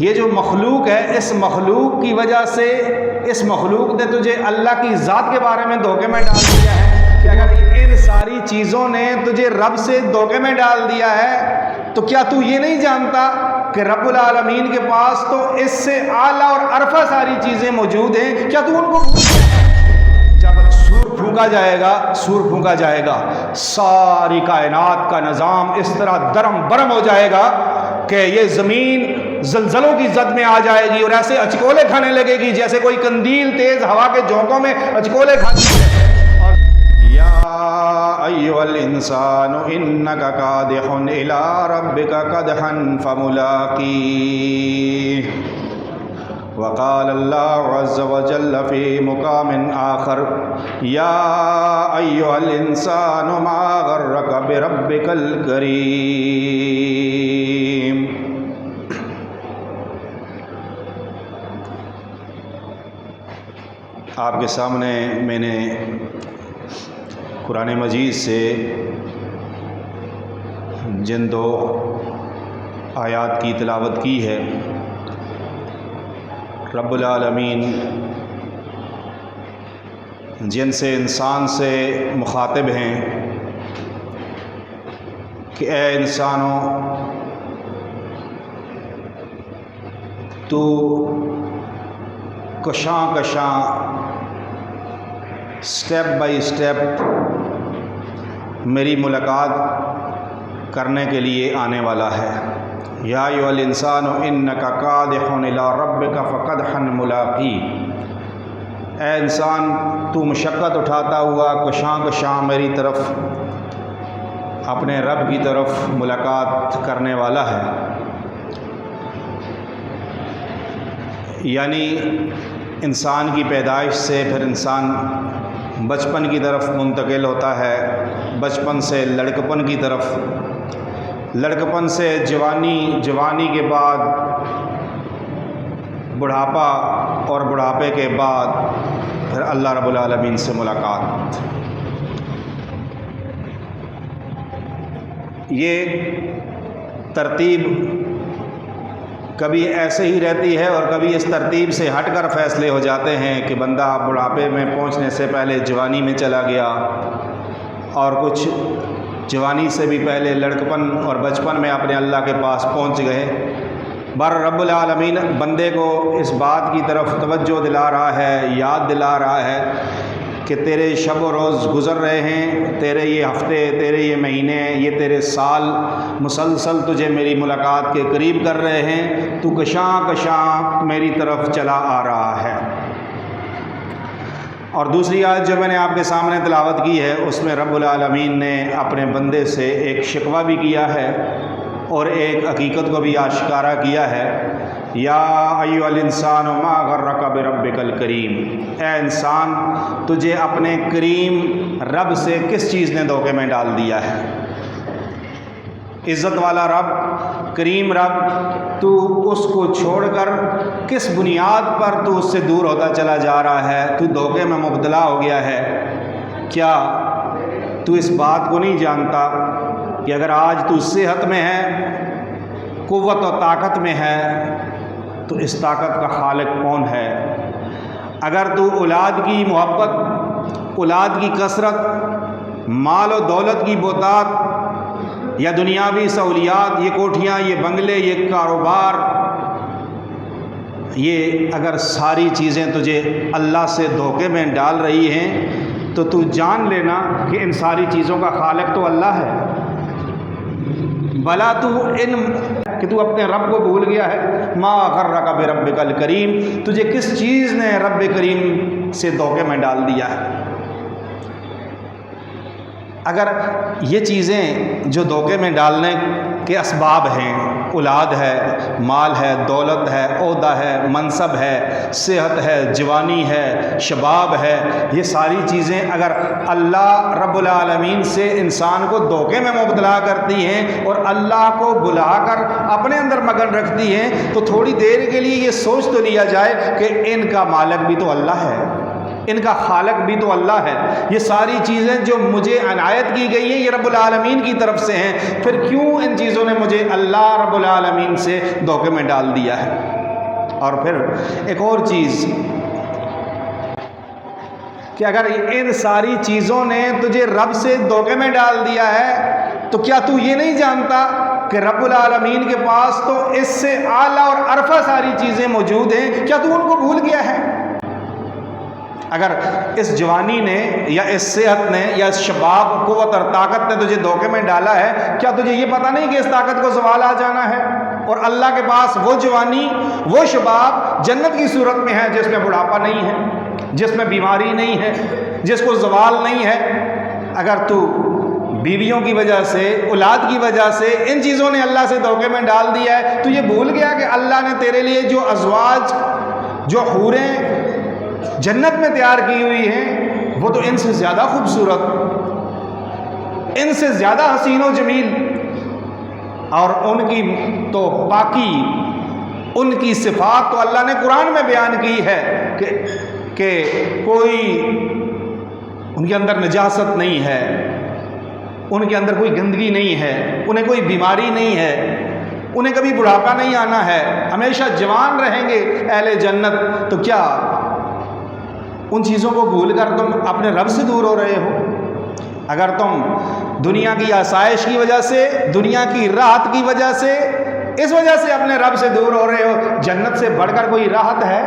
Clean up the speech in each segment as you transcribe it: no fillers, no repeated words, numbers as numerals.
یہ جو مخلوق ہے، اس مخلوق کی وجہ سے اس مخلوق نے تجھے اللہ کی ذات کے بارے میں دھوکے میں ڈال دیا ہے کہ اگر ان ساری چیزوں نے تجھے رب سے دھوکے میں ڈال دیا ہے تو کیا تو یہ نہیں جانتا کہ رب العالمین کے پاس تو اس سے اعلیٰ اور ارفع ساری چیزیں موجود ہیں؟ کیا تو ان کو بھول گیا؟ جب سور پھونکا جائے گا ساری کائنات کا نظام اس طرح درم برم ہو جائے گا کہ یہ زمین زلزلوں کی زد میں آ جائے گی اور ایسے اچکولے کھانے لگے گی جیسے کوئی قندیل تیز ہوا کے جھونکوں میں اچکولے کھاتی ہے۔ اور یا ایھا الانسان انک کادح الی ربک کدحا فملاقیہ، وقال اللہ عز وجل فی مقام آخر یا ایھا الانسان ما غرک بربک الکریم۔ آپ کے سامنے میں نے قرآن مجید سے جن دو آیات کی تلاوت کی ہے، رب العالمین جن سے انسان سے مخاطب ہیں کہ اے انسانوں، تو کشاں کشاں سٹیپ بائی سٹیپ میری ملاقات کرنے کے لیے آنے والا ہے۔ یا ایھا الانسان انک کادح الی ربک فقدحا ملاقی، اے انسان تو مشقت اٹھاتا ہوا کشاں کشاں میری طرف اپنے رب کی طرف ملاقات کرنے والا ہے۔ یعنی انسان کی پیدائش سے پھر انسان بچپن کی طرف منتقل ہوتا ہے، بچپن سے لڑکپن کی طرف، لڑکپن سے جوانی، جوانی کے بعد بڑھاپا اور بڑھاپے کے بعد پھر اللہ رب العالمین سے ملاقات۔ یہ ترتیب کبھی ایسے ہی رہتی ہے اور کبھی اس ترتیب سے ہٹ کر فیصلے ہو جاتے ہیں کہ بندہ بڑھاپے میں پہنچنے سے پہلے جوانی میں چلا گیا، اور کچھ جوانی سے بھی پہلے لڑکپن اور بچپن میں اپنے اللہ کے پاس پہنچ گئے۔ رب العالمین بندے کو اس بات کی طرف توجہ دلا رہا ہے، یاد دلا رہا ہے کہ تیرے شب و روز گزر رہے ہیں، تیرے یہ ہفتے، تیرے یہ مہینے، یہ تیرے سال مسلسل تجھے میری ملاقات کے قریب کر رہے ہیں، تو کشاں کشاں میری طرف چلا آ رہا ہے۔ اور دوسری آیت جو میں نے آپ کے سامنے تلاوت کی ہے، اس میں رب العالمین نے اپنے بندے سے ایک شکوہ بھی کیا ہے اور ایک حقیقت کو بھی آشکارا کیا ہے۔ یا ایھا الانسان ما غرک بربک الکریم، اے انسان تجھے اپنے کریم رب سے کس چیز نے دھوکے میں ڈال دیا ہے؟ عزت والا رب، کریم رب، تو اس کو چھوڑ کر کس بنیاد پر تو اس سے دور ہوتا چلا جا رہا ہے؟ تو دھوکے میں مبتلا ہو گیا ہے۔ کیا تو اس بات کو نہیں جانتا کہ اگر آج تو صحت میں ہے، قوت و طاقت میں ہے، تو اس طاقت کا خالق کون ہے؟ اگر تو اولاد کی محبت، اولاد کی کثرت، مال و دولت کی بہتات یا دنیاوی سہولیات، یہ کوٹھیاں، یہ بنگلے، یہ کاروبار، یہ اگر ساری چیزیں تجھے اللہ سے دھوکے میں ڈال رہی ہیں تو جان لینا کہ ان ساری چیزوں کا خالق تو اللہ ہے۔ بلا کہ تو اپنے رب کو بھول گیا ہے۔ ما غرک بربک الکریم، تجھے کس چیز نے رب کریم سے دھوکے میں ڈال دیا ہے؟ اگر یہ چیزیں جو دھوکے میں ڈالنے کے اسباب ہیں، اولاد ہے، مال ہے، دولت ہے، عہدہ ہے، منصب ہے، صحت ہے، جوانی ہے، شباب ہے، یہ ساری چیزیں اگر اللہ رب العالمین سے انسان کو دھوکے میں مبتلا کرتی ہیں اور اللہ کو بلا کر اپنے اندر مگن رکھتی ہیں، تو تھوڑی دیر کے لیے یہ سوچ تو لیا جائے کہ ان کا مالک بھی تو اللہ ہے۔ ان کا خالق بھی تو اللہ ہے. یہ ساری چیزیں جو مجھے عنایت کی گئی ہیں یہ رب العالمین کی طرف سے ہیں، پھر کیوں ان چیزوں نے مجھے اللہ رب العالمین سے دھوکے میں ڈال دیا ہے؟ اور پھر ایک اور چیز کہ اگر ان ساری چیزوں نے تجھے رب سے دھوکے میں ڈال دیا ہے تو کیا تو یہ نہیں جانتا کہ رب العالمین کے پاس تو اس سے اعلیٰ اور ارفع ساری چیزیں موجود ہیں؟ کیا تو ان کو بھول گیا ہے؟ اگر اس جوانی نے یا اس صحت نے یا اس شباب قوت اور طاقت نے تجھے دھوکے میں ڈالا ہے، کیا تجھے یہ پتہ نہیں کہ اس طاقت کو زوال آ جانا ہے؟ اور اللہ کے پاس وہ جوانی، وہ شباب جنت کی صورت میں ہے جس میں بڑھاپا نہیں ہے، جس میں بیماری نہیں ہے، جس کو زوال نہیں ہے. اگر تو بیویوں کی وجہ سے، اولاد کی وجہ سے ان چیزوں نے اللہ سے دھوکے میں ڈال دیا ہے، تو یہ بھول گیا کہ اللہ نے تیرے لیے جو ازواج، جو حوریں جنت میں تیار کی ہوئی ہیں وہ تو ان سے زیادہ خوبصورت، ان سے زیادہ حسین و جمیل، اور ان کی تو پاکی، ان کی صفات تو اللہ نے قرآن میں بیان کی ہے کہ کوئی ان کے اندر نجاست نہیں ہے، ان کے اندر کوئی گندگی نہیں ہے، انہیں کوئی بیماری نہیں ہے، انہیں کبھی بڑھاپا نہیں آنا ہے، ہمیشہ جوان رہیں گے اہل جنت. تو کیا ان چیزوں کو بھول کر تم اپنے رب سے دور ہو رہے ہو؟ اگر تم دنیا کی آسائش کی وجہ سے، دنیا کی راحت کی وجہ سے، اس وجہ سے اپنے رب سے دور ہو رہے ہو، جنت سے بڑھ کر کوئی راحت ہے؟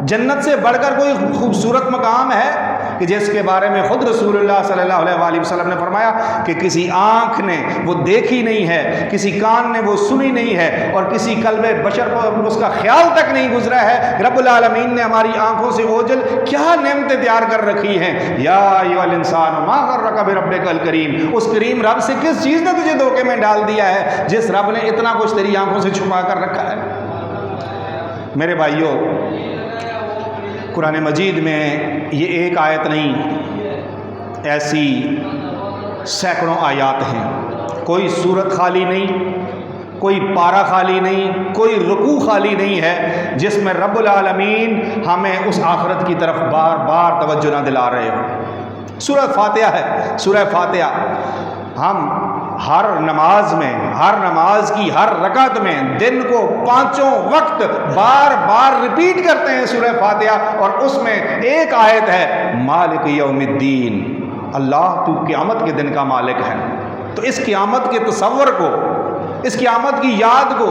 جنت سے بڑھ کر کوئی خوبصورت مقام ہے کہ جس کے بارے میں خود رسول اللہ صلی اللہ علیہ وآلہ وسلم نے فرمایا کہ کسی آنکھ نے وہ دیکھی نہیں ہے، کسی کان نے وہ سنی نہیں ہے، اور کسی قلب بشر کو اس کا خیال تک نہیں گزرا ہے. رب العالمین نے ہماری آنکھوں سے اوجھل کیا نعمتیں تیار کر رکھی ہیں. یا ایھا الانسان ما غرک بربک الکریم، اس کریم رب سے کس چیز نے تجھے دھوکے میں ڈال دیا ہے جس رب نے اتنا کچھ تیری آنکھوں سے چھپا کر رکھا ہے. میرے بھائیوں، قرآن مجید میں یہ ایک آیت نہیں، ایسی سینکڑوں آیات ہیں. کوئی سورت خالی نہیں، کوئی پارہ خالی نہیں، کوئی رکوع خالی نہیں ہے جس میں رب العالمین ہمیں اس آخرت کی طرف بار بار توجہ نہ دلا رہے ہوں. سورہ فاتحہ ہے، سورہ فاتحہ ہم ہر نماز میں، ہر نماز کی ہر رکعت میں دن کو 5 وقت بار بار ریپیٹ کرتے ہیں سورہ فاتحہ، اور اس میں ایک آیت ہے مالک یوم الدین، اللہ تو قیامت کے دن کا مالک ہے. تو اس قیامت کے تصور کو، اس قیامت کی یاد کو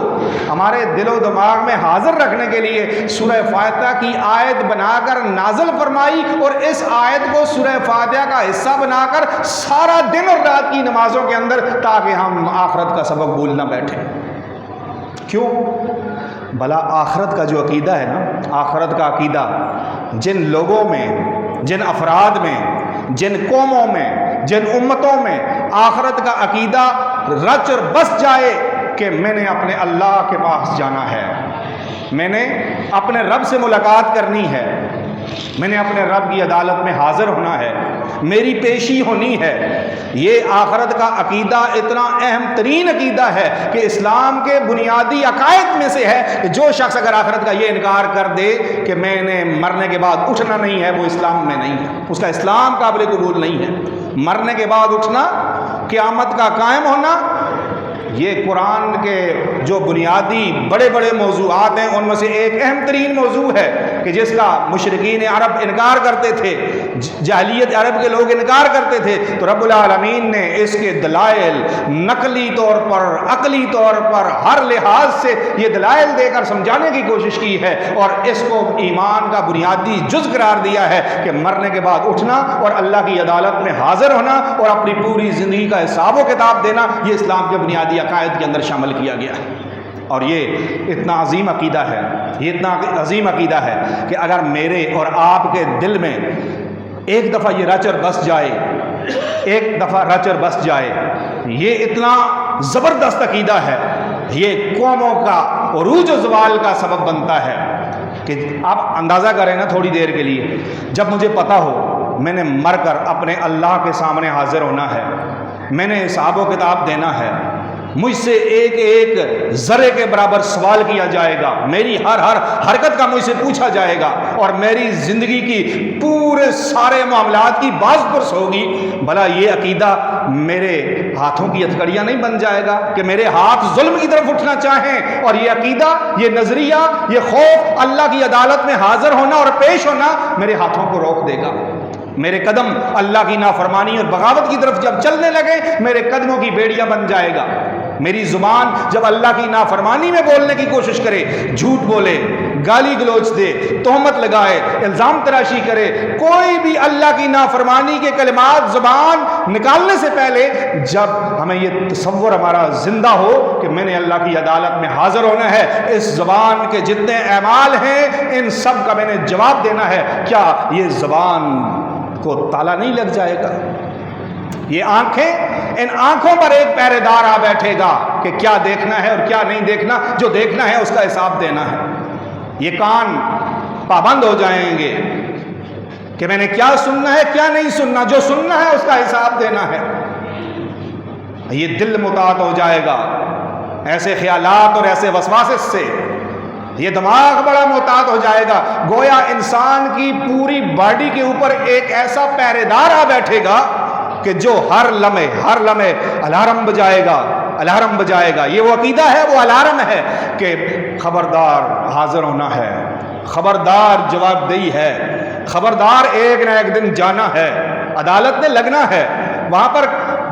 ہمارے دل و دماغ میں حاضر رکھنے کے لیے سورہ فاتحہ کی آیت بنا کر نازل فرمائی، اور اس آیت کو سورہ فاتحہ کا حصہ بنا کر سارا دن اور رات کی نمازوں کے اندر، تاکہ ہم آخرت کا سبق بھول نہ بیٹھیں. کیوں؟ بھلا آخرت کا جو عقیدہ ہے نا، آخرت کا عقیدہ جن لوگوں میں، جن افراد میں، جن قوموں میں، جن امتوں میں آخرت کا عقیدہ رچ اور بس جائے کہ میں نے اپنے اللہ کے پاس جانا ہے، میں نے اپنے رب سے ملاقات کرنی ہے، میں نے اپنے رب کی عدالت میں حاضر ہونا ہے، میری پیشی ہونی ہے، یہ آخرت کا عقیدہ اتنا اہم ترین عقیدہ ہے کہ اسلام کے بنیادی عقائد میں سے ہے کہ جو شخص اگر آخرت کا یہ انکار کر دے کہ میں نے مرنے کے بعد اٹھنا نہیں ہے، وہ اسلام میں نہیں ہے، اس کا اسلام قابل قبول نہیں ہے. مرنے کے بعد اٹھنا، قیامت کا قائم ہونا، یہ قرآن کے جو بنیادی بڑے بڑے موضوعات ہیں ان میں سے ایک اہم ترین موضوع ہے کہ جس کا مشرکین عرب انکار کرتے تھے، جاہلیت عرب کے لوگ انکار کرتے تھے. تو رب العالمین نے اس کے دلائل نقلی طور پر، عقلی طور پر، ہر لحاظ سے یہ دلائل دے کر سمجھانے کی کوشش کی ہے، اور اس کو ایمان کا بنیادی جز قرار دیا ہے کہ مرنے کے بعد اٹھنا اور اللہ کی عدالت میں حاضر ہونا اور اپنی پوری زندگی کا حساب و کتاب دینا، یہ اسلام کے بنیادی عقائد کے اندر شامل کیا گیا ہے. اور یہ اتنا عظیم عقیدہ ہے، یہ اتنا عظیم عقیدہ ہے کہ اگر میرے اور آپ کے دل میں ایک دفعہ یہ رچ اور بس جائے، ایک دفعہ رچ اور بس جائے، یہ اتنا زبردست عقیدہ ہے، یہ قوموں کا عروج و زوال کا سبب بنتا ہے. کہ آپ اندازہ کریں نا تھوڑی دیر کے لیے، جب مجھے پتہ ہو میں نے مر کر اپنے اللہ کے سامنے حاضر ہونا ہے، میں نے حساب و کتاب دینا ہے، مجھ سے ایک ایک ذرے کے برابر سوال کیا جائے گا، میری ہر حرکت کا مجھ سے پوچھا جائے گا، اور میری زندگی کی پورے سارے معاملات کی باز پرس ہوگی۔ بھلا یہ عقیدہ میرے ہاتھوں کی ہتھکڑیاں نہیں بن جائے گا کہ میرے ہاتھ ظلم کی طرف اٹھنا چاہیں، اور یہ عقیدہ، یہ نظریہ، یہ خوف اللہ کی عدالت میں حاضر ہونا اور پیش ہونا میرے ہاتھوں کو روک دے گا۔ میرے قدم اللہ کی نافرمانی اور بغاوت کی طرف جب چلنے لگے، میرے قدموں کی بیڑیاں بن جائے گا۔ میری زبان جب اللہ کی نافرمانی میں بولنے کی کوشش کرے، جھوٹ بولے، گالی گلوچ دے، تہمت لگائے، الزام تراشی کرے، کوئی بھی اللہ کی نافرمانی کے کلمات زبان نکالنے سے پہلے جب ہمیں یہ تصور ہمارا زندہ ہو کہ میں نے اللہ کی عدالت میں حاضر ہونا ہے، اس زبان کے جتنے اعمال ہیں ان سب کا میں نے جواب دینا ہے، کیا یہ زبان کو تالا نہیں لگ جائے گا؟ یہ آنکھیں، ان آنکھوں پر ایک پہرے دار آ بیٹھے گا کہ کیا دیکھنا ہے اور کیا نہیں دیکھنا، جو دیکھنا ہے اس کا حساب دینا ہے۔ یہ کان پابند ہو جائیں گے کہ میں نے کیا سننا ہے کیا نہیں سننا، جو سننا ہے اس کا حساب دینا ہے۔ یہ دل متعلق ہو جائے گا ایسے خیالات اور ایسے وسواس سے، یہ دماغ بڑا محتاط ہو جائے گا، گویا انسان کی پوری باڈی کے اوپر ایک ایسا پہرے دار آ بیٹھے گا کہ جو ہر لمحے الارم بجائے گا۔ یہ وہ عقیدہ ہے، وہ الارم ہے کہ خبردار حاضر ہونا ہے، خبردار جواب دہی ہے، خبردار ایک نہ ایک دن جانا ہے، عدالت میں لگنا ہے، وہاں پر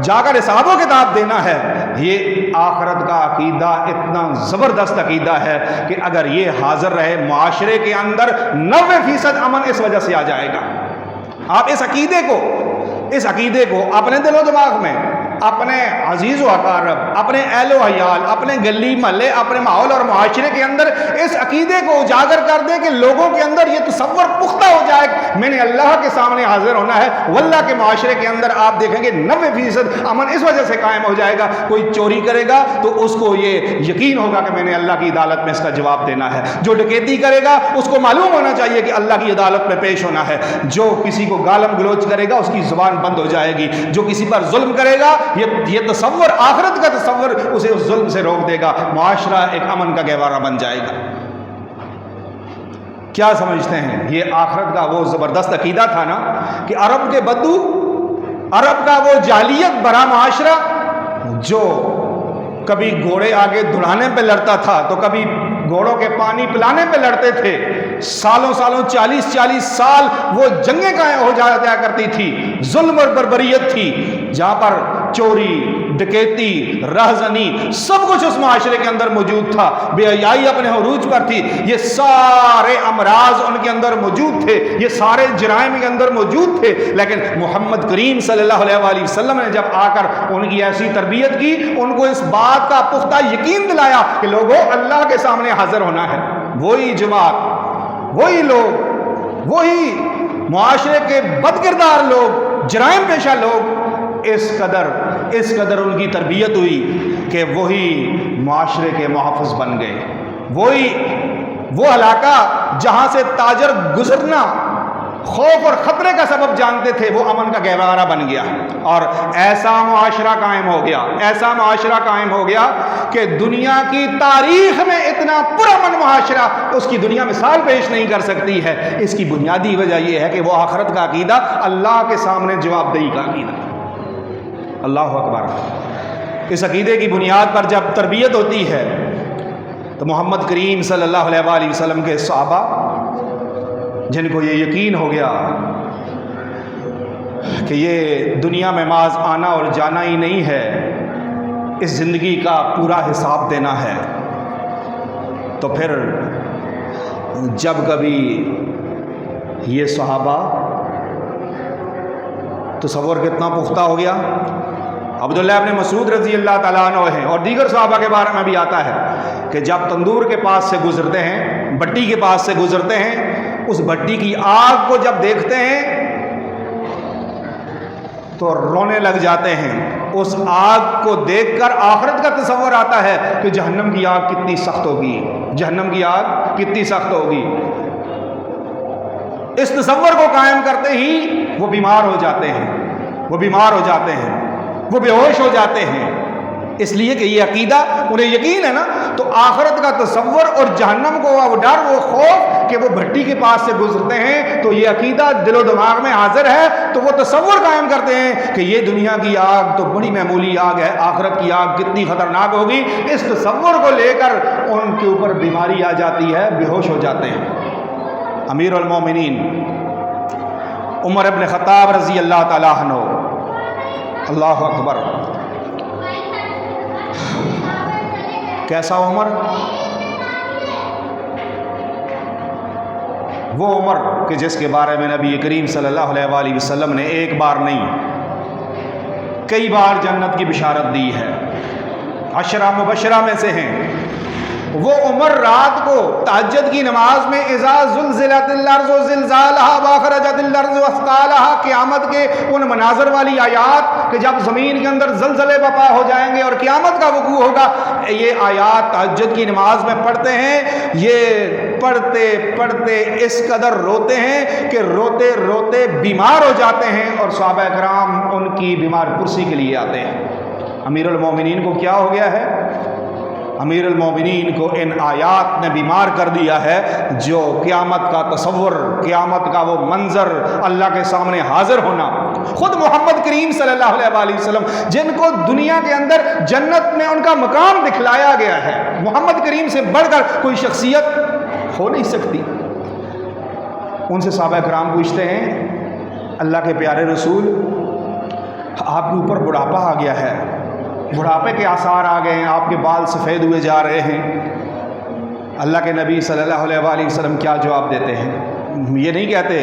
جا کر حساب و کتاب دینا ہے۔ یہ آخرت کا عقیدہ اتنا زبردست عقیدہ ہے کہ اگر یہ حاضر رہے معاشرے کے اندر 90% امن اس وجہ سے آ جائے گا۔ آپ اس عقیدے کو اپنے دل و دماغ میں، اپنے عزیز و اقارب، اپنے اہل و عیال، اپنے گلی محلے، اپنے ماحول اور معاشرے کے اندر اس عقیدے کو اجاگر کر دیں کہ لوگوں کے اندر یہ تصور پختہ ہو جائے کہ میں نے اللہ کے سامنے حاضر ہونا ہے۔ واللہ کے معاشرے کے اندر آپ دیکھیں گے 90% امن اس وجہ سے قائم ہو جائے گا۔ کوئی چوری کرے گا تو اس کو یہ یقین ہوگا کہ میں نے اللہ کی عدالت میں اس کا جواب دینا ہے، جو ڈکیتی کرے گا اس کو معلوم ہونا چاہیے کہ اللہ کی عدالت میں پیش ہونا ہے، جو کسی کو گالم گلوچ کرے گا اس کی زبان بند ہو جائے گی، جو کسی پر ظلم کرے گا یہ تصور، آخرت کا تصور اسے اس ظلم سے روک دے گا، معاشرہ ایک امن کا گہوارہ بن جائے گا۔ کیا سمجھتے ہیں؟ یہ آخرت کا وہ زبردست عقیدہ تھا نا کہ عرب کے بدو، عرب کا وہ جاہلیت بھرا معاشرہ جو کبھی گھوڑے آگے دڑھانے پہ لڑتا تھا تو کبھی گھوڑوں کے پانی پلانے پہ لڑتے تھے، سالوں 40 سال وہ جنگیں قائم ہو جایا کرتی تھی، ظلم اور بربریت تھی، جہاں پر چوری، ڈکیتی، رہزنی سب کچھ اس معاشرے کے اندر موجود تھا، بے حیائی اپنے عروج پر تھی، یہ سارے امراض ان کے اندر موجود تھے، یہ سارے جرائم کے اندر موجود تھے، لیکن محمد کریم صلی اللہ علیہ وآلہ وسلم نے جب آ کر ان کی ایسی تربیت کی، ان کو اس بات کا پختہ یقین دلایا کہ لوگوں اللہ کے سامنے حاضر ہونا ہے۔ وہی جماعت، وہی لوگ، وہی معاشرے کے بد کردار لوگ، جرائم پیشہ لوگ، اس قدر ان کی تربیت ہوئی کہ وہی معاشرے کے محافظ بن گئے۔ وہ علاقہ جہاں سے تاجر گزرنا خوف اور خطرے کا سبب جانتے تھے، وہ امن کا گہوارہ بن گیا، اور ایسا معاشرہ قائم ہو گیا کہ دنیا کی تاریخ میں اتنا پرامن معاشرہ اس کی دنیا مثال پیش نہیں کر سکتی ہے۔ اس کی بنیادی وجہ یہ ہے کہ وہ آخرت کا عقیدہ، اللہ کے سامنے جواب دہی کا عقیدہ۔ اللہ اکبر۔ اس عقیدے کی بنیاد پر جب تربیت ہوتی ہے تو محمد کریم صلی اللہ علیہ وآلہ وسلم کے صحابہ جن کو یہ یقین ہو گیا کہ یہ دنیا میں محض آنا اور جانا ہی نہیں ہے، اس زندگی کا پورا حساب دینا ہے، تو پھر جب کبھی یہ صحابہ، تصور کتنا پختہ ہو گیا، عبداللہ ابن مسعود رضی اللہ تعالیٰ عنہ ہیں اور دیگر صحابہ کے بارے میں بھی آتا ہے کہ جب تندور کے پاس سے گزرتے ہیں، بھٹی کے پاس سے گزرتے ہیں، اس بھٹی کی آگ کو جب دیکھتے ہیں تو رونے لگ جاتے ہیں۔ اس آگ کو دیکھ کر آخرت کا تصور آتا ہے کہ جہنم کی آگ کتنی سخت ہوگی، جہنم کی آگ کتنی سخت ہوگی۔ اس تصور کو قائم کرتے ہی وہ بیمار ہو جاتے ہیں، وہ بے ہوش ہو جاتے ہیں، اس لیے کہ یہ عقیدہ انہیں یقین ہے نا، تو آخرت کا تصور اور جہنم کو وہ ڈر، وہ خوف کہ وہ بھٹی کے پاس سے گزرتے ہیں، تو یہ عقیدہ دل و دماغ میں حاضر ہے، تو وہ تصور قائم کرتے ہیں کہ یہ دنیا کی آگ تو بڑی معمولی آگ ہے، آخرت کی آگ کتنی خطرناک ہوگی۔ اس تصور کو لے کر ان کے اوپر بیماری آ جاتی ہے، بے ہوش ہو جاتے ہیں۔ امیر المومنین عمر ابن خطاب رضی اللہ تعالیٰ عنہ، اللہ اکبر، کیسا عمر؟ وہ عمر کہ جس کے بارے میں نبی کریم صلی اللہ علیہ وآلہ وسلم نے ایک بار نہیں کئی بار جنت کی بشارت دی ہے، عشرہ مبشرہ میں سے ہیں۔ وہ عمر رات کو تہجد کی نماز میں اذا زلزلت الارض زلزالها واخرجت الارض اثقالها، قیامت کے ان مناظر والی آیات کہ جب زمین کے اندر زلزلے برپا ہو جائیں گے اور قیامت کا وقوع ہوگا، یہ آیات تہجد کی نماز میں پڑھتے ہیں۔ یہ پڑھتے پڑھتے اس قدر روتے ہیں کہ روتے روتے بیمار ہو جاتے ہیں، اور صحابہ کرام ان کی بیمار پرسی کے لیے آتے ہیں۔ امیر المومنین کو کیا ہو گیا ہے؟ امیر المومنین کو ان آیات نے بیمار کر دیا ہے، جو قیامت کا تصور، قیامت کا وہ منظر، اللہ کے سامنے حاضر ہونا۔ خود محمد کریم صلی اللہ علیہ وآلہ وسلم جن کو دنیا کے اندر جنت میں ان کا مقام دکھلایا گیا ہے، محمد کریم سے بڑھ کر کوئی شخصیت ہو نہیں سکتی۔ ان سے صحابہ کرام پوچھتے ہیں، اللہ کے پیارے رسول، آپ کے اوپر بڑھاپا آ گیا ہے، بڑھاپے کے آثار آ گئے ہیں، آپ کے بال سفید ہوئے جا رہے ہیں۔ اللہ کے نبی صلی اللہ علیہ وآلہ وسلم کیا جواب دیتے ہیں؟ یہ نہیں کہتے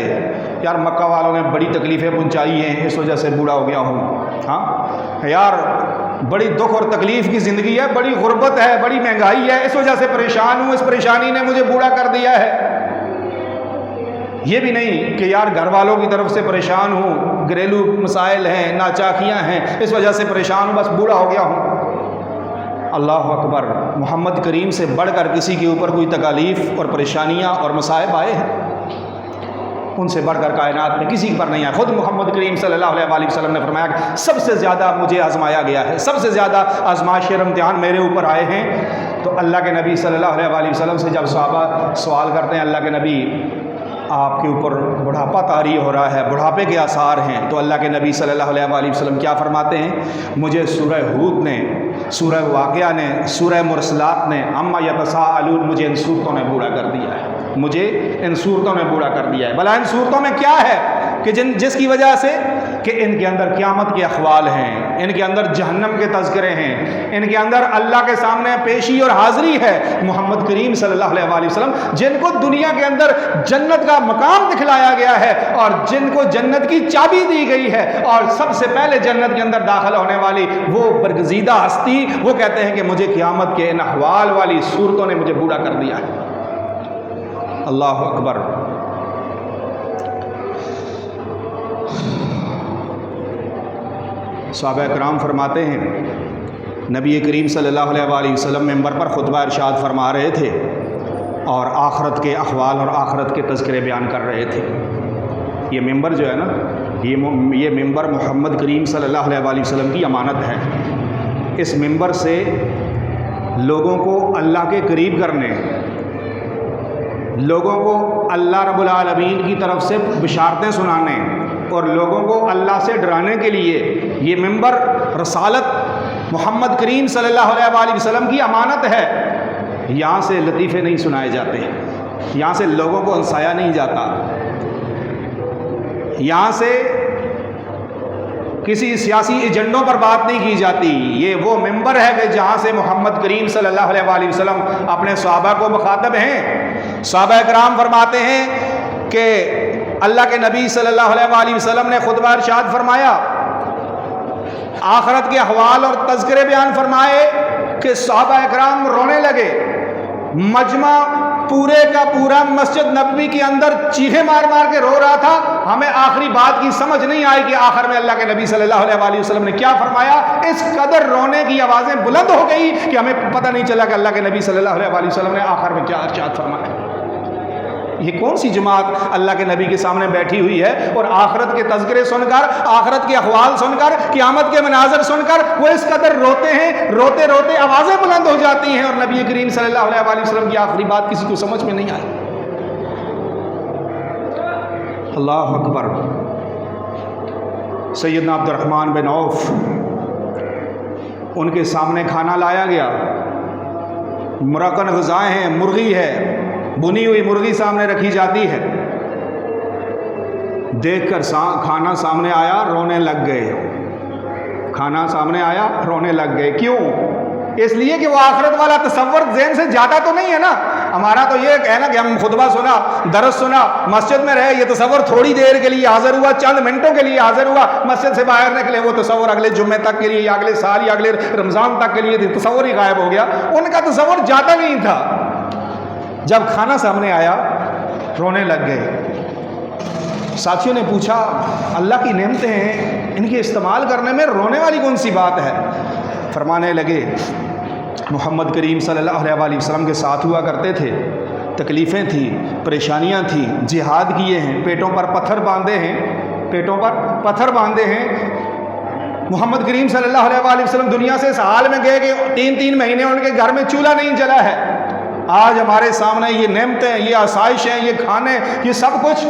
یار مکہ والوں نے بڑی تکلیفیں پہنچائی ہیں اس وجہ سے بوڑھا ہو گیا ہوں، ہاں یار بڑی دکھ اور تکلیف کی زندگی ہے، بڑی غربت ہے، بڑی مہنگائی ہے، اس وجہ سے پریشان ہوں، اس پریشانی نے مجھے بوڑھا کر دیا ہے۔ یہ بھی نہیں کہ یار گھر والوں کی طرف سے پریشان ہوں، گھریلو مسائل ہیں، ناچاکیاں ہیں، اس وجہ سے پریشان ہوں، بس بوڑھا ہو گیا ہوں۔ اللہ اکبر، محمد کریم سے بڑھ کر کسی کے اوپر کوئی تکالیف اور پریشانیاں اور مصائب آئے ہیں؟ ان سے بڑھ کر کائنات میں کسی پر نہیں آئے۔ خود محمد کریم صلی اللہ علیہ وآلہ وسلم نے فرمایا کہ سب سے زیادہ مجھے آزمایا گیا ہے، سب سے زیادہ آزمائش اور امتحان میرے اوپر آئے ہیں۔ تو اللہ کے نبی صلی اللہ علیہ وآلہ وسلم سے جب صحابہ سوال کرتے ہیں، اللہ کے نبی آپ کے اوپر بڑھاپا طاری ہو رہا ہے، بڑھاپے کے آثار ہیں، تو اللہ کے نبی صلی اللہ علیہ وآلہ وسلم کیا فرماتے ہیں؟ مجھے سورہ ہود نے، سورہ واقعہ نے، سورہ مرسلات نے، عما یتساءلون، مجھے ان صورتوں نے بوڑھا کر دیا ہے، مجھے ان صورتوں نے بوڑھا کر دیا ہے۔ بھلا ان صورتوں میں کیا ہے کہ جس کی وجہ سے کہ ان کے اندر قیامت کے احوال ہیں، ان کے اندر جہنم کے تذکرے ہیں، ان کے اندر اللہ کے سامنے پیشی اور حاضری ہے۔ محمد کریم صلی اللہ علیہ وآلہ وسلم جن کو دنیا کے اندر جنت کا مقام دکھلایا گیا ہے، اور جن کو جنت کی چابی دی گئی ہے، اور سب سے پہلے جنت کے اندر داخل ہونے والی وہ برگزیدہ ہستی، وہ کہتے ہیں کہ مجھے قیامت کے ان احوال والی صورتوں نے مجھے بوڑھا کر دیا ہے۔ اللہ اکبر۔ صحابہ کرام فرماتے ہیں، نبی کریم صلی اللہ علیہ وآلہ وسلم ممبر پر خطبہ ارشاد فرما رہے تھے اور آخرت کے احوال اور آخرت کے تذکرے بیان کر رہے تھے۔ یہ ممبر جو ہے نا، یہ ممبر محمد کریم صلی اللہ علیہ وآلہ وسلم کی امانت ہے۔ اس ممبر سے لوگوں کو اللہ کے قریب کرنے، لوگوں کو اللہ رب العالمین کی طرف سے بشارتیں سنانے اور لوگوں کو اللہ سے ڈرانے کے لیے یہ ممبر رسالت محمد کریم صلی اللہ علیہ وآلہ وسلم کی امانت ہے۔ یہاں سے لطیفے نہیں سنائے جاتے، یہاں سے لوگوں کو ہنسایا نہیں جاتا، یہاں سے کسی سیاسی ایجنڈوں پر بات نہیں کی جاتی۔ یہ وہ ممبر ہے کہ جہاں سے محمد کریم صلی اللہ علیہ وآلہ وسلم اپنے صحابہ کو مخاطب ہیں۔ صحابہ کرام فرماتے ہیں کہ اللہ کے نبی صلی اللہ علیہ وآلہ وسلم نے خطبہ ارشاد فرمایا، آخرت کے احوال اور تذکرے بیان فرمائے کہ صحابہ کرام رونے لگے۔ مجمع پورے کا پورا مسجد نبوی کے اندر چیخے مار مار کے رو رہا تھا۔ ہمیں آخری بات کی سمجھ نہیں آئی کہ آخر میں اللہ کے نبی صلی اللہ علیہ وآلہ وسلم نے کیا فرمایا۔ اس قدر رونے کی آوازیں بلند ہو گئی کہ ہمیں پتہ نہیں چلا کہ اللہ کے نبی صلی اللہ علیہ وآلہ وسلم نے آخر میں کیا ارشاد فرمایا۔ یہ کون سی جماعت اللہ کے نبی کے سامنے بیٹھی ہوئی ہے اور آخرت کے تذکرے سن کر، آخرت کے احوال سن کر، قیامت کے مناظر سن کر وہ اس قدر روتے ہیں، روتے روتے آوازیں بلند ہو جاتی ہیں، اور نبی کریم صلی اللہ علیہ وسلم کی آخری بات کسی کو سمجھ میں نہیں آئی۔ اللہ اکبر۔ سیدنا عبد الرحمن بن عوف، ان کے سامنے کھانا لایا گیا، مرکن غذائیں ہیں، مرغی ہے، بنی ہوئی مرغی سامنے رکھی جاتی ہے، دیکھ کر کھانا سامنے آیا، رونے لگ گئے۔ کھانا سامنے آیا، رونے لگ گئے۔ کیوں؟ اس لیے کہ وہ آخرت والا تصور ذہن سے جاتا تو نہیں ہے نا۔ ہمارا تو یہ ہے نا کہ ہم خطبہ سنا، درس سنا، مسجد میں رہے، یہ تصور تھوڑی دیر کے لیے حاضر ہوا، چند منٹوں کے لیے حاضر ہوا، مسجد سے باہر نکلے، وہ تصور اگلے جمعے تک کے لیے یا اگلے سال یا اگلے رمضان تک کے لیے تصور ہی غائب ہو گیا۔ ان کا تصور جاتا نہیں تھا۔ جب کھانا سامنے آیا، رونے لگ گئے۔ ساتھیوں نے پوچھا، اللہ کی نعمتیں ہیں، ان کے استعمال کرنے میں رونے والی کون سی بات ہے؟ فرمانے لگے، محمد کریم صلی اللہ علیہ وسلم کے ساتھ ہوا کرتے تھے، تکلیفیں تھیں، پریشانیاں تھیں، جہاد کیے ہیں، پیٹوں پر پتھر باندھے ہیں، پیٹوں پر پتھر باندھے ہیں۔ محمد کریم صلی اللہ علیہ وسلم دنیا سے اس حال میں گئے کہ 3 مہینے ان کے گھر میں چولہا نہیں جلا ہے۔ آج ہمارے سامنے یہ نعمتیں، یہ آسائشیں، یہ کھانے، یہ سب کچھ،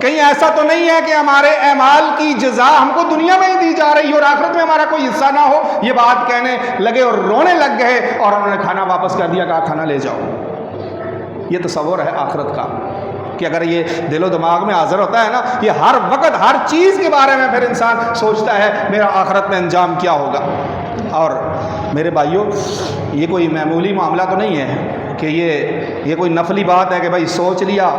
کہیں ایسا تو نہیں ہے کہ ہمارے اعمال کی جزا ہم کو دنیا میں ہی دی جا رہی ہے اور آخرت میں ہمارا کوئی حصہ نہ ہو؟ یہ بات کہنے لگے اور رونے لگ گئے، اور انہوں نے کھانا واپس کر دیا، کہا کھانا لے جاؤ۔ یہ تصور ہے آخرت کا، کہ اگر یہ دل و دماغ میں حاضر ہوتا ہے نا، یہ ہر وقت ہر چیز کے بارے میں پھر انسان سوچتا ہے میرا آخرت میں انجام کیا ہوگا۔ اور میرے بھائیوں، یہ کوئی معمولی معاملہ تو نہیں ہے کہ یہ کوئی نفلی بات ہے کہ بھائی سوچ لیا،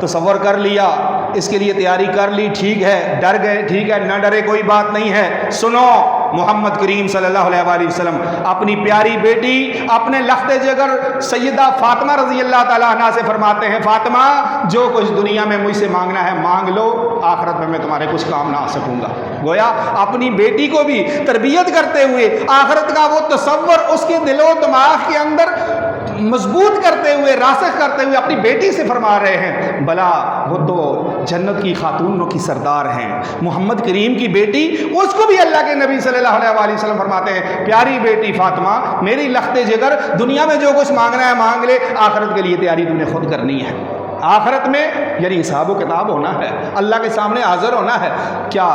تصور کر لیا، اس کے لیے تیاری کر لی، ٹھیک ہے، ڈر گئے، ٹھیک ہے، نہ ڈرے، کوئی بات نہیں ہے۔ سنو، محمد کریم صلی اللہ علیہ وسلم اپنی پیاری بیٹی، اپنے لخت جگر سیدہ فاطمہ رضی اللہ تعالیٰ عنہا سے فرماتے ہیں، فاطمہ جو کچھ دنیا میں مجھ سے مانگنا ہے مانگ لو، آخرت میں تمہارے کچھ کام نہ آ سکوں گا۔ گویا اپنی بیٹی کو بھی تربیت کرتے ہوئے، آخرت کا وہ تصور اس کے دل و دماغ کے اندر مضبوط کرتے ہوئے، راسخ کرتے ہوئے اپنی بیٹی سے فرما رہے ہیں، بلا وہ تو جنت کی خاتونوں کی سردار ہیں، محمد کریم کی بیٹی، اس کو بھی اللہ کے نبی صلی اللہ علیہ وسلم فرماتے ہیں، پیاری بیٹی فاطمہ، میری لخت جگر، دنیا میں جو کچھ مانگنا ہے مانگ لے، آخرت کے لیے تیاری تم نے خود کرنی ہے۔ آخرت میں یعنی حساب و کتاب ہونا ہے، اللہ کے سامنے حاضر ہونا ہے۔ کیا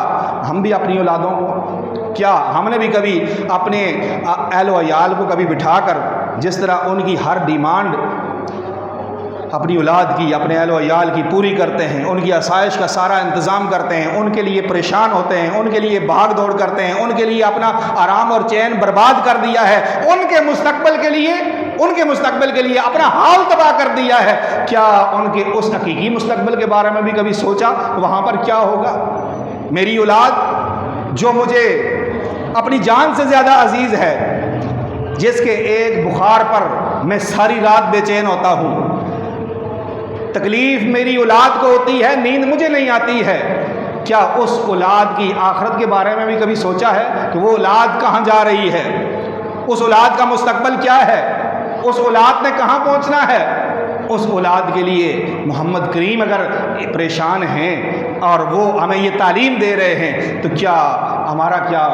ہم بھی اپنی اولادوں کو، کیا ہم نے بھی کبھی اپنے اہل و عیال کو کبھی بٹھا کر جس طرح ان کی ہر ڈیمانڈ اپنی اولاد کی، اپنے اہل و عیال کی پوری کرتے ہیں، ان کی آسائش کا سارا انتظام کرتے ہیں، ان کے لیے پریشان ہوتے ہیں، ان کے لیے بھاگ دوڑ کرتے ہیں، ان کے لیے اپنا آرام اور چین برباد کر دیا ہے، ان کے مستقبل کے لیے اپنا حال تباہ کر دیا ہے، کیا ان کے اس حقیقی مستقبل کے بارے میں بھی کبھی سوچا وہاں پر کیا ہوگا؟ میری اولاد جو مجھے اپنی جان سے زیادہ عزیز ہے، جس کے ایک بخار پر میں ساری رات بے چین ہوتا ہوں، تکلیف میری اولاد کو ہوتی ہے، نیند مجھے نہیں آتی ہے، کیا اس اولاد کی آخرت کے بارے میں بھی کبھی سوچا ہے کہ وہ اولاد کہاں جا رہی ہے، اس اولاد کا مستقبل کیا ہے، اس اولاد نے کہاں پہنچنا ہے؟ اس اولاد کے لیے محمد کریم اگر پریشان ہیں اور وہ ہمیں یہ تعلیم دے رہے ہیں، تو کیا ہمارا کیا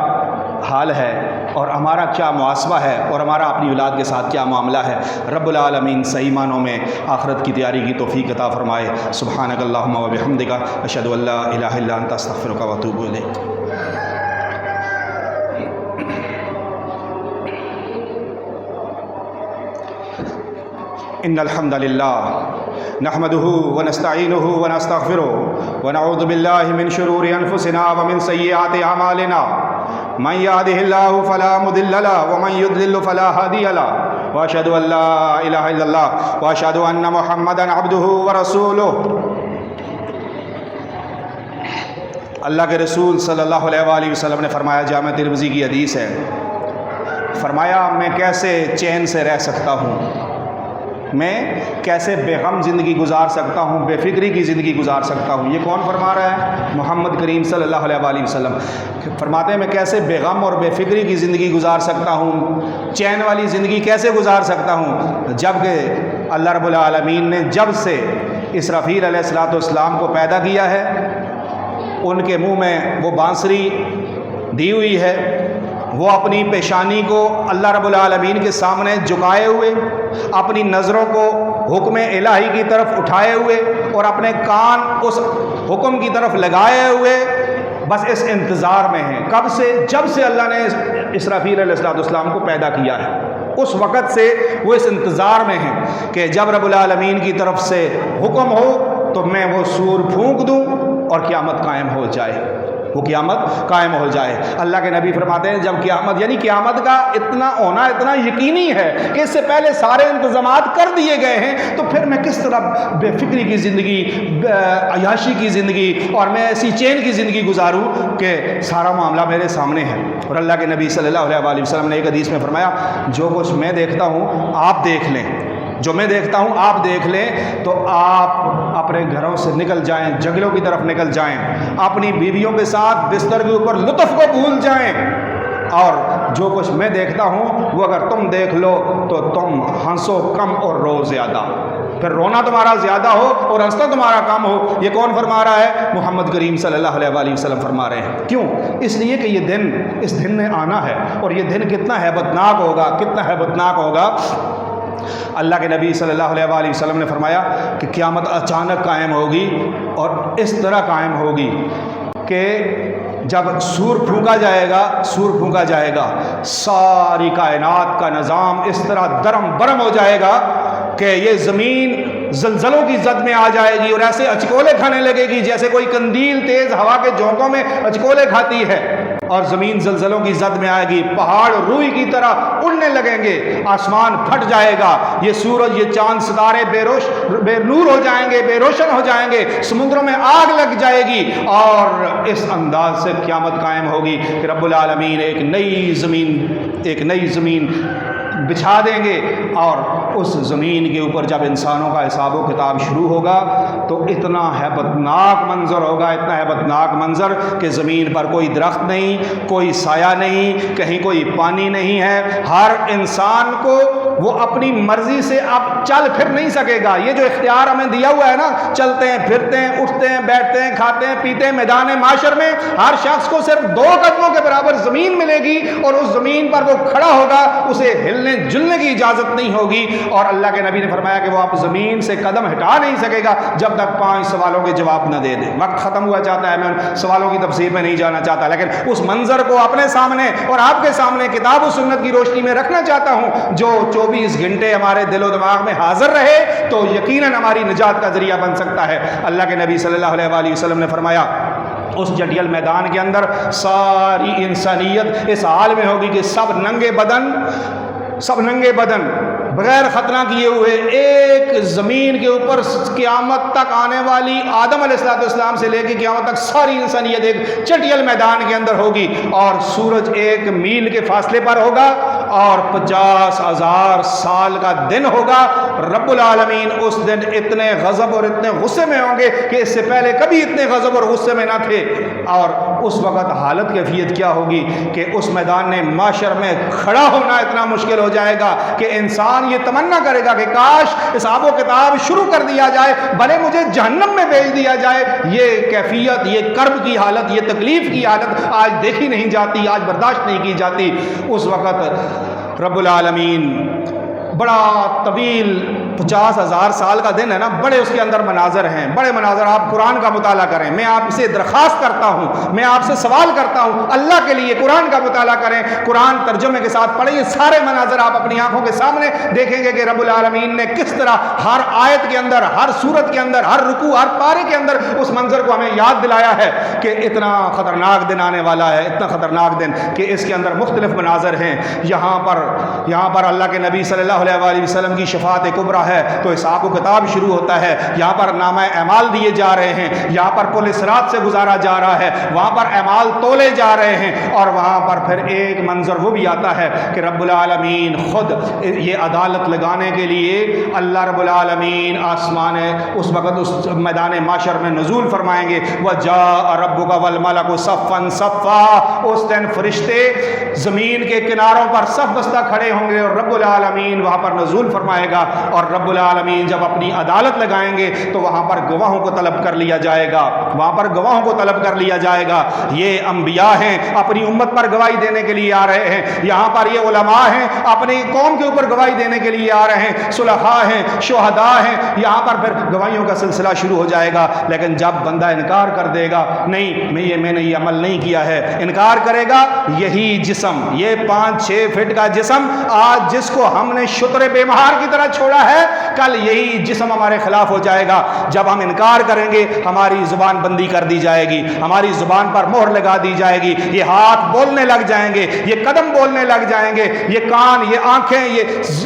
حال ہے اور ہمارا کیا محاسبہ ہے اور ہمارا اپنی اولاد کے ساتھ کیا معاملہ ہے؟ رب العالمین صحیح معنوں میں آخرت کی تیاری کی توفیق عطا فرمائے۔ سبحانک اللہم و بحمدک، اشہد ان لا الہ الا انت، استغفرک و اتوب الیک۔ ان الحمد للہ نحمده ونستعینه ونستغفره ونعوذ باللہ من شرور انفسنا ومن سیئات اعمالنا، من يهده الله فلا مضل له ومن يضلل فلا هادي له، واشهد ان لا اله الا الله واشهد ان محمدا عبده ورسوله۔ اللہ کے رسول صلی اللہ علیہ وآلہ وسلم نے فرمایا، جامع ترمذی کی حدیث ہے، فرمایا میں کیسے چین سے رہ سکتا ہوں، میں کیسے بے غم زندگی گزار سکتا ہوں، بے فکری کی زندگی گزار سکتا ہوں۔ یہ کون فرما رہا ہے؟ محمد کریم صلی اللہ علیہ وآلہ وسلم فرماتے ہیں میں کیسے بے غم اور بے فکری کی زندگی گزار سکتا ہوں، چین والی زندگی کیسے گزار سکتا ہوں، جب کہ اللہ رب العالمین نے جب سے اسرافیل علیہ السلام کو پیدا کیا ہے، ان کے منہ میں وہ بانسری دی ہوئی ہے، وہ اپنی پیشانی کو اللہ رب العالمین کے سامنے جھکائے ہوئے، اپنی نظروں کو حکم الہی کی طرف اٹھائے ہوئے اور اپنے کان اس حکم کی طرف لگائے ہوئے بس اس انتظار میں ہیں۔ کب سے؟ جب سے اللہ نے اسرافیل علیہ السلام کو پیدا کیا ہے، اس وقت سے وہ اس انتظار میں ہیں کہ جب رب العالمین کی طرف سے حکم ہو تو میں وہ سور پھونک دوں اور قیامت قائم ہو جائے، وہ قیامت قائم ہو جائے۔ اللہ کے نبی فرماتے ہیں جب قیامت، یعنی قیامت کا اتنا ہونا اتنا یقینی ہے کہ اس سے پہلے سارے انتظامات کر دیے گئے ہیں، تو پھر میں کس طرح بے فکری کی زندگی، عیاشی کی زندگی اور میں ایسی چین کی زندگی گزاروں کہ سارا معاملہ میرے سامنے ہے۔ اور اللہ کے نبی صلی اللہ علیہ وسلم نے ایک حدیث میں فرمایا جو کچھ میں دیکھتا ہوں آپ دیکھ لیں، جو میں دیکھتا ہوں آپ دیکھ لیں، تو آپ اپنے گھروں سے نکل جائیں، جنگلوں کی طرف نکل جائیں، اپنی بیویوں کے ساتھ بستر کے اوپر لطف کو بھول جائیں، اور جو کچھ میں دیکھتا ہوں وہ اگر تم دیکھ لو تو تم ہنسو کم اور رو زیادہ، پھر رونا تمہارا زیادہ ہو اور ہنسنا تمہارا کم ہو۔ یہ کون فرما رہا ہے؟ محمد کریم صلی اللہ علیہ وسلم فرما رہے ہیں۔ کیوں؟ اس لیے کہ یہ دن، اس دن نے آنا ہے، اور یہ دن کتنا ہیبتناک ہوگا، کتنا ہیبتناک ہوگا۔ اللہ کے نبی صلی اللہ علیہ وسلم نے فرمایا کہ قیامت اچانک قائم ہوگی اور اس طرح قائم ہوگی کہ جب سور پھونکا جائے گا، سور پھونکا جائے گا، ساری کائنات کا نظام اس طرح درم برم ہو جائے گا کہ یہ زمین زلزلوں کی زد میں آ جائے گی اور ایسے اچکولے کھانے لگے گی جیسے کوئی قندیل تیز ہوا کے جھونکوں میں اچکولے کھاتی ہے، اور زمین زلزلوں کی زد میں آئے گی، پہاڑ روئی کی طرح اڑنے لگیں گے، آسمان پھٹ جائے گا، یہ سورج، یہ چاند، ستارے بے نور ہو جائیں گے، بے روشن ہو جائیں گے، سمندروں میں آگ لگ جائے گی، اور اس انداز سے قیامت قائم ہوگی کہ رب العالمین ایک نئی زمین بچھا دیں گے، اور اس زمین کے اوپر جب انسانوں کا حساب و کتاب شروع ہوگا تو اتنا ہیبتناک منظر ہوگا، اتنا ہیبتناک منظر کہ زمین پر کوئی درخت نہیں، کوئی سایہ نہیں، کہیں کوئی پانی نہیں ہے، ہر انسان کو وہ اپنی مرضی سے اب چل پھر نہیں سکے گا۔ یہ جو اختیار ہمیں دیا ہوا ہے نا، چلتے ہیں، پھرتے ہیں، اٹھتے ہیں، بیٹھتے ہیں، کھاتے ہیں، پیتے ہیں، میدان معاشر میں ہر شخص کو صرف 2 قدموں کے برابر زمین ملے گی، اور اس زمین پر وہ کھڑا ہوگا، اسے ہلنے جلنے کی اجازت نہیں ہوگی، اور اللہ کے نبی نے فرمایا کہ وہ آپ زمین سے قدم ہٹا نہیں سکے گا جب تک 5 سوالوں کے جواب نہ دے دے۔ وقت ختم ہوا چاہتا ہے، میں ان سوالوں کی تفصیل میں نہیں جانا چاہتا، لیکن اس منظر کو اپنے سامنے اور آپ کے سامنے کتاب و سنت کی روشنی میں رکھنا چاہتا ہوں، جو 24 گھنٹے ہمارے دل و دماغ میں حاضر رہے تو یقیناً ہماری نجات کا ذریعہ بن سکتا ہے۔ اللہ کے نبی صلی اللہ علیہ وسلم نے فرمایا اس جٹیل میدان کے اندر ساری انسانیت اس حال میں ہوگی کہ سب ننگے بدن بغیر خطرہ کیے ہوئے ایک زمین کے اوپر قیامت تک آنے والی آدم علیہ السلام سے لے کے قیامت تک ساری انسانیت ایک چٹیل میدان کے اندر ہوگی، اور سورج 1 میل کے فاصلے پر ہوگا، اور 50,000 سال کا دن ہوگا۔ رب العالمین اس دن اتنے غضب اور اتنے غصے میں ہوں گے کہ اس سے پہلے کبھی اتنے غضب اور غصے میں نہ تھے، اور اس وقت حالت کیفیت کیا ہوگی کہ اس میدان معاشر میں کھڑا ہونا اتنا مشکل ہو جائے گا کہ انسان یہ تمنا کرے گا کہ کاش حساب و کتاب شروع کر دیا جائے، بھلے مجھے جہنم میں بھیج دیا جائے۔ یہ کیفیت، یہ کرب کی حالت، یہ تکلیف کی حالت آج دیکھی نہیں جاتی، آج برداشت نہیں کی جاتی۔ اس وقت رب العالمین بڑا طویل 50,000 سال کا دن ہے نا، بڑے اس کے اندر مناظر ہیں، بڑے مناظر۔ آپ قرآن کا مطالعہ کریں، میں آپ سے درخواست کرتا ہوں، میں آپ سے سوال کرتا ہوں، اللہ کے لیے قرآن کا مطالعہ کریں، قرآن ترجمے کے ساتھ پڑھیں، یہ سارے مناظر آپ اپنی آنکھوں کے سامنے دیکھیں گے کہ رب العالمین نے کس طرح ہر آیت کے اندر، ہر سورت کے اندر، ہر رکوع، ہر پارے کے اندر اس منظر کو ہمیں یاد دلایا ہے کہ اتنا خطرناک دن آنے والا ہے، اتنا خطرناک دن کہ اس کے اندر مختلف مناظر ہیں۔ یہاں پر اللہ کے نبی صلی اللہ علیہ وسلم کی شفاعت کبریٰ ہے تو حساب و کتاب شروع ہوتا ہے، یہاں پر نامہ اعمال دیے جا رہے ہیں، یہاں پر پل صراط سے گزارا جا رہا ہے، وہاں پر اعمال تولے جا رہے ہیں، اور وہاں پر پھر ایک منظر وہ بھی آتا ہے کہ رب العالمین خود یہ عدالت لگانے کے لیے اللہ رب العالمین آسمان اس وقت اس میدان معاشر میں نزول فرمائیں گے، وَجَاءَ رَبُّكَ وَالْمَلَكُ صَفًّا صَفًّا۔ اس دن فرشتے زمین کے کناروں پر صف بستہ کھڑے ہوں گے اور رب العالمین وہاں پر نزول فرمائے گا، اور رب العالمین جب اپنی عدالت لگائیں گے تو وہاں پر گواہوں کو طلب کر لیا جائے گا، وہاں پر گواہوں کو طلب کر لیا جائے گا۔ یہ انبیاء ہیں، اپنی امت پر گواہی دینے کے لیے آ رہے ہیں، یہاں پر یہ علماء ہیں، اپنی قوم کے اوپر گواہی دینے کے لیے آ رہے ہیں، صلحاء ہیں، شہداء ہیں، یہاں پر پھر گواہیوں کا سلسلہ شروع ہو جائے گا۔ لیکن جب بندہ انکار کر دے گا، نہیں میں نے یہ عمل نہیں کیا ہے، انکار کرے گا، یہی جسم، یہ 5-6 فٹ کا جسم آج جس کو ہم نے شتر بے مہار کی طرح چھوڑا ہے، کل یہی جسم ہمارے خلاف ہو جائے گا۔ جب ہم انکار کریں گے ہماری زبان بندی کر دی جائے گی، ہماری زبان پر مہر لگا دی جائے گی، یہ ہاتھ بولنے لگ جائیں گے، یہ قدم بولنے لگ جائیں گے، یہ کان، یہ آنکھیں،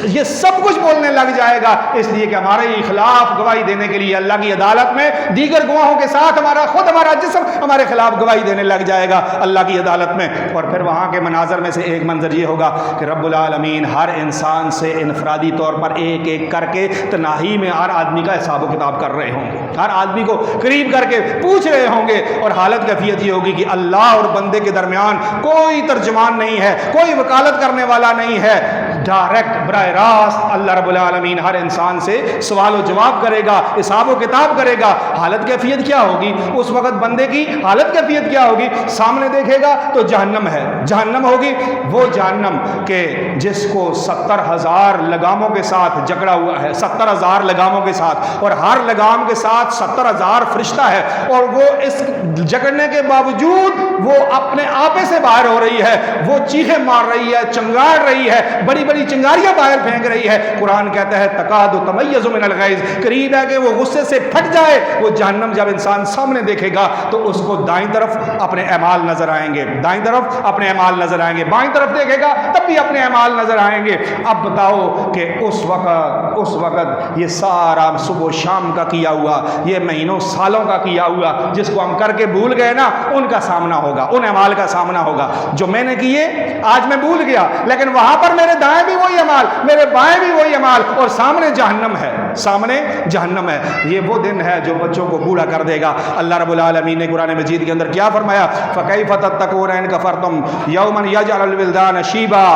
یہ سب کچھ بولنے لگ جائے گا، اس لیے کہ ہمارے خلاف گواہی دینے کے لیے اللہ کی عدالت میں دیگر گواہوں کے ساتھ ہمارا جسم ہمارے خلاف گواہی دینے لگ جائے گا اللہ کی عدالت میں۔ اور پھر وہاں کے مناظر میں سے ایک منظر یہ ہوگا کہ رب العالمین ہر انسان سے انفرادی طور پر ایک ایک کر کے تنہائی میں ہر آدمی کا حساب و کتاب کر رہے ہوں گے، ہر آدمی کو قریب کر کے پوچھ رہے ہوں گے، اور حالت کیفیت یہ ہوگی کہ اللہ اور بندے کے درمیان کوئی ترجمان نہیں ہے، کوئی وکالت کرنے والا نہیں ہے، ڈائریکٹ براہ راست اللہ رب العالمین ہر انسان سے سوال و جواب کرے گا، حساب و کتاب کرے گا۔ حالت کیفیت کیا ہوگی اس وقت؟ بندے کی حالت کیفیت کیا ہوگی؟ سامنے دیکھے گا تو جہنم ہے، جہنم ہوگی، وہ جہنم کہ جس کو 70,000 لگاموں کے ساتھ جکڑا ہوا ہے، 70,000 لگاموں کے ساتھ، اور ہر لگام کے ساتھ 70,000 فرشتہ ہے، اور وہ اس جکڑنے کے باوجود وہ اپنے آپے سے باہر ہو رہی ہے، وہ چیخیں مار رہی ہے، چنگاڑ رہی ہے، بڑی بڑی چنگاریاں باہر پھینک رہی ہے۔ قرآن کہتا ہے تکاد تمیز من الغیظ، قریب ہے کہ وہ غصے سے پھٹ جائے۔ وہ جہنم جب انسان سامنے دیکھے گا تو اس کو دائیں طرف اپنے اعمال نظر آئیں گے، دائیں طرف اپنے اعمال نظر آئیں گے، بائیں طرف دیکھے گا تب بھی اپنے اعمال نظر آئیں گے۔ اب بتاؤ کہ اس وقت یہ سارا صبح و شام کا کیا ہوا، یہ مہینوں سالوں کا کیا ہوا جس کو ہم کر کے بھول گئے نا، ان کا سامنا ہوگا، ان اعمال کا سامنا ہوگا جو میں نے کیے آج میں بھول گیا، لیکن وہاں پر میرے دائیں بھی وہی اعمال، میرے بائیں بھی وہی اعمال، اور سامنے جہنم ہے، سامنے جہنم ہے۔ یہ وہ دن ہے جو بچوں کو بوڑھا کر دے گا۔ اللہ رب العالمین نے قرآن مجید کے اندر کیا فرمایا؟ فَكَيْفَ تَتَّقُونَ إِن كَفَرْتُمْ يَوْمًا يَجْعَلُ الْوِلْدَانَ شِيبًا۔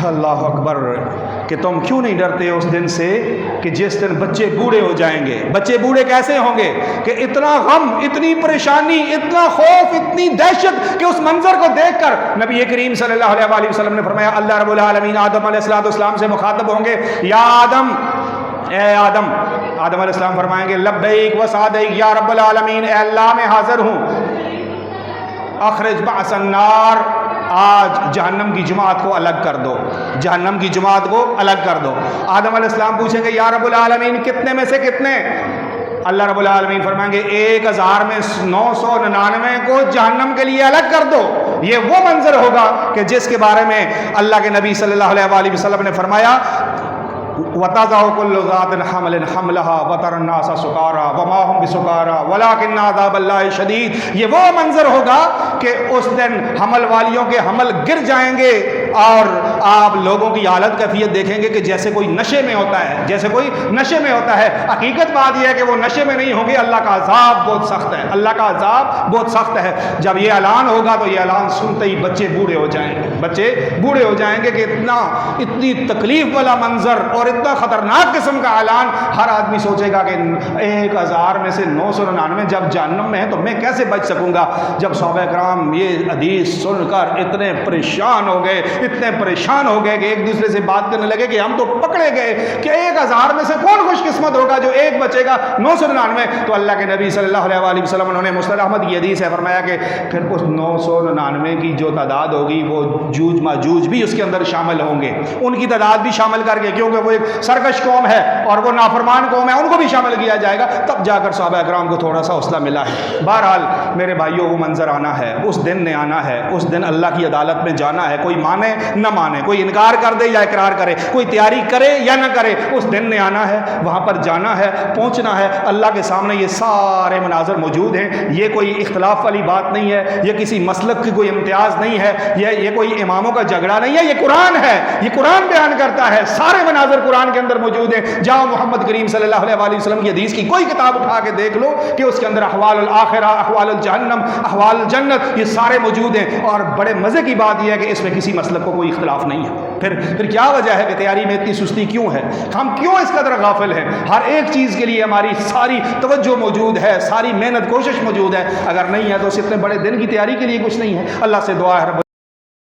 اللہ اکبر، کہ تم کیوں نہیں ڈرتے اس دن سے کہ جس دن بچے بوڑھے ہو جائیں گے۔ بچے بوڑھے کیسے ہوں گے؟ کہ اتنا غم، اتنی پریشانی، اتنا خوف، اتنی دہشت کہ اس منظر کو دیکھ کر نبی کریم صلی اللہ علیہ وآلہ وسلم نے فرمایا، اللہ رب العالمین آدم علیہ السلام سے مخاطب ہوں گے، یا آدم، اے آدم، آدم علیہ السلام فرمائیں گے لبیک و سعدیک یا رب العالمین، اے اللہ میں حاضر ہوں، اخرج بعث النار، آج جہنم کی جماعت کو الگ کر دو، جہنم کی جماعت کو الگ کر دو۔ آدم علیہ السلام پوچھیں گے یا رب العالمین کتنے میں سے کتنے؟ اللہ رب العالمین فرمائیں گے 1000 میں 999 کو جہنم کے لیے الگ کر دو۔ یہ وہ منظر ہوگا کہ جس کے بارے میں اللہ کے نبی صلی اللہ علیہ وآلہ وسلم نے فرمایا وَتَضَعُ كُلُّ ذَاتٍ حَمْلٍ حَمْلَهَا وَتَرَى النَّاسَ سُكَارَىٰ وَمَا هُمْ بِسُكَارَىٰ وَلَٰكِنَّ عَذَابَ اللَّهِ شَدِيدٌ۔ یہ وہ منظر ہوگا کہ اس دن حمل والیوں کے حمل گر جائیں گے، اور آپ لوگوں کی حالت کیفیت دیکھیں گے کہ جیسے کوئی نشے میں ہوتا ہے، جیسے کوئی نشے میں ہوتا ہے۔ حقیقت بات یہ ہے کہ وہ نشے میں نہیں ہوں گے، اللہ کا عذاب بہت سخت ہے، اللہ کا عذاب بہت سخت ہے۔ جب یہ اعلان ہوگا تو یہ اعلان سنتے ہی بچے بوڑھے ہو جائیں گے، بچے بوڑھے ہو جائیں گے کہ اتنی تکلیف والا منظر اور اتنا خطرناک قسم کا اعلان، ہر آدمی سوچے گا کہ 1000 میں سے 999 جب جہنم میں ہے تو میں کیسے بچ سکوں گا۔ جب صحابہ کرام یہ حدیث سن کر اتنے پریشان ہو گئے، اتنے پریشان ہو گئے کہ ایک دوسرے سے بات کرنے لگے کہ ہم تو پکڑے گئے کہ 1000 میں سے کون خوش قسمت ہوگا جو ایک بچے گا 999۔ تو اللہ کے نبی صلی اللہ علیہ وآلہ وسلم انہوں نے مسند احمد کی حدیث ہے فرمایا کہ پھر اس 999 کی جو تعداد ہوگی وہ جوج ماجوج بھی اس کے اندر شامل ہوں گے، ان کی تعداد بھی شامل کر کے، کیونکہ وہ ایک سرکش قوم ہے اور وہ نافرمان قوم ہے، ان کو بھی شامل کیا جائے گا۔ تب جا کر صحابہ کرام کو تھوڑا سا حوصلہ ملا ہے۔ بہرحال میرے بھائیوں، وہ منظر آنا ہے، اس دن نے آنا ہے، اس دن اللہ کی عدالت میں جانا ہے۔ کوئی مانے نہ مانے، کوئی انکار کر دے یا اقرار کرے، کوئی تیاری کرے یا نہ کرے، اس دن نے آنا ہے، وہاں پر جانا ہے، پہنچنا ہے۔ اللہ کے سامنے یہ سارے مناظر موجود ہیں، یہ کوئی اختلاف والی بات نہیں ہے، یہ کسی مسلک کی کوئی امتیاز نہیں ہے، یہ کوئی اماموں کا جھگڑا نہیں ہے، یہ قرآن ہے، یہ قرآن بیان کرتا ہے۔ سارے مناظر قرآن کے اندر موجود ہیں۔ جاؤ محمد کریم صلی اللہ علیہ وآلہ وسلم کی حدیث کی کوئی کتاب اٹھا کے دیکھ لو کہ اس کے اندر احوال الآخرہ، احوال الجہنم، احوال الجنت، یہ سارے موجود ہیں، اور بڑے مزے کی بات یہ ہے کہ اس میں کسی مسلک کو کوئی اختلاف نہیں۔ نہیں ہے۔ پھر کیا وجہ ہے کہ تیاری میں اتنی سستی کیوں ہے؟ ہم کیوں اس قدر غافل ہیں؟ ہر ایک چیز کے لیے ہماری ساری توجہ موجود ہے، ساری محنت کوشش موجود ہے، اگر نہیں ہے تو اس اتنے بڑے دن کی تیاری کے لیے کچھ نہیں ہے۔ اللہ سے دعا ہے رب